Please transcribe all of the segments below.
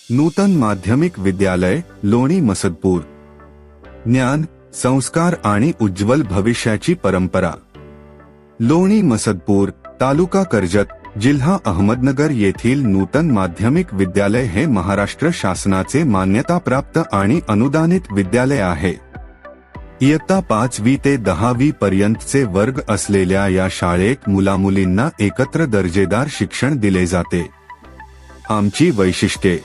नूतन माध्यमिक विद्यालय लोणी मसदपूर। ज्ञान, संस्कार आणि उज्ज्वल भविष्याची परंपरा। लोणी मसदपूर, तालुका कर्जत, जिल्हा अहमदनगर येथील नूतन माध्यमिक विद्यालय हे महाराष्ट्र शासनाचे मान्यताप्राप्त आणि अनुदानित विद्यालय आहे। इयत्ता 5वी ते 10वी पर्यंतचे वर्ग असलेल्या या शाळेत मुलामुलींना एकत्र दर्जेदार शिक्षण दिले जाते। आमची वैशिष्ट्ये: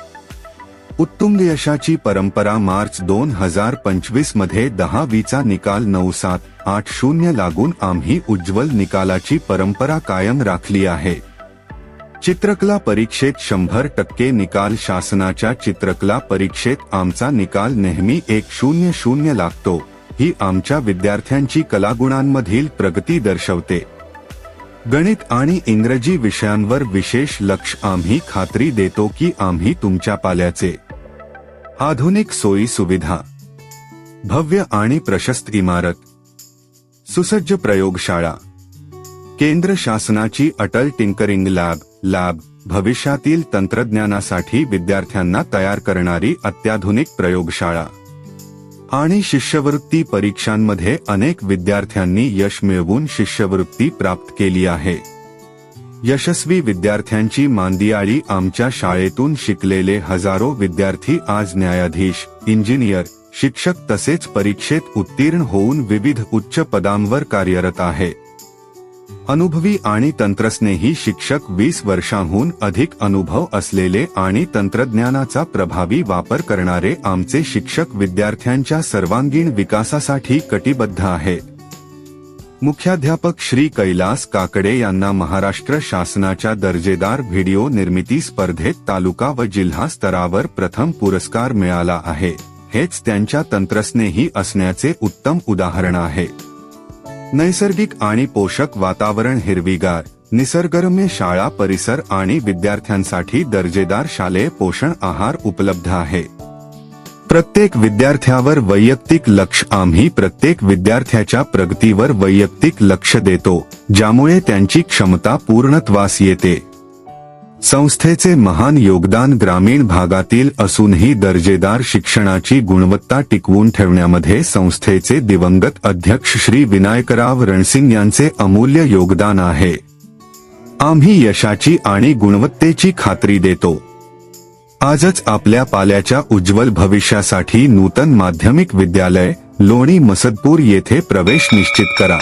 उत्तुंग यशाची परंपरा। मार्च 2025 मध्ये 10वीचा निकाल 9780 लागून आम्ही उज्ज्वल निकालाची परंपरा कायम राखली आहे। चित्रकला परीक्षेत 100% निकाल। शासनाच्या चित्रकला परीक्षेत आमचा निकाल नेहमी 100 लागतो। ही आमच्या विद्यार्थ्यांची कलागुणांमधील प्रगती दर्शवते। गणित आणि इंग्रजी विषयांवर विशेष लक्ष। आम्ही खात्री देतो की आम्ही तुमच्या पाल्याचे। आधुनिक सोयी सुविधा, भव्य आणि प्रशस्त इमारत, सुसज्ज प्रयोगशाळा, केंद्र शासनाची अटल टिंकरिंग लॅब, भविष्यातील तंत्रज्ञानासाठी विद्यार्थ्यांना तयार करणारी अत्याधुनिक प्रयोगशाळा आणि शिष्यवृत्ती परीक्षांमध्ये अनेक विद्यार्थ्यांनी यश मिळवून शिष्यवृत्ती प्राप्त केली आहे। यशस्वी विद्यार्थ्यांची मांदियाळी। आमच्या शाळेतून शिकलेले हजारो विद्यार्थी आज न्यायाधीश, इंजिनियर, शिक्षक तसेच परीक्षेत उत्तीर्ण होऊन विविध उच्च पदांवर कार्यरत आहेत। अनुभवी आणि तंत्रस्नेही शिक्षक। 20 वर्षांहून अधिक अनुभव असलेले आणि तंत्रज्ञानाचा प्रभावी वापर करणारे आमचे शिक्षक विद्यार्थ्यांच्या सर्वांगीण विकासासाठी कटिबद्ध आहेत। मुख्याध्यापक श्री कैलास काकडे यांना महाराष्ट्र शासनाच्या दर्जेदार व्हिडिओ निर्मिती स्पर्धेत तालुका व जिल्हा स्तरावर प्रथम पुरस्कार मिळाला आहे। हेच त्यांच्या तंत्रस्नेही असण्याचे उत्तम उदाहरण आहे। नैसर्गिक आणि पोषक वातावरण, हिरवीगार, निसर्गरम्य शाळा परिसर आणि विद्यार्थ्यांसाठी दर्जेदार शालेय पोषण आहार उपलब्ध आहे। प्रत्येक विद्यार्थ्यावर वैयक्तिक लक्ष। आम्ही प्रत्येक विद्यार्थ्याच्या प्रगतीवर वैयक्तिक लक्ष देतो, ज्यामुळे त्यांची क्षमता पूर्णत्वास येते। संस्थेचे महान योगदान ग्रामीण भागातील असूनही दर्जेदार शिक्षणाची गुणवत्ता टिकवून ठेवण्यामध्ये संस्थेचे दिवंगत अध्यक्ष श्री विनायकराव रणसिंग यांचे अमूल्य योगदान आहे। आम्ही यशाची आणि गुणवत्तेची खात्री देतो। आजच आपल्या पाल्याच्या उज्ज्वल भविष्यासाठी नूतन माध्यमिक विद्यालय लोणी मसदपूर येथे प्रवेश निश्चित करा।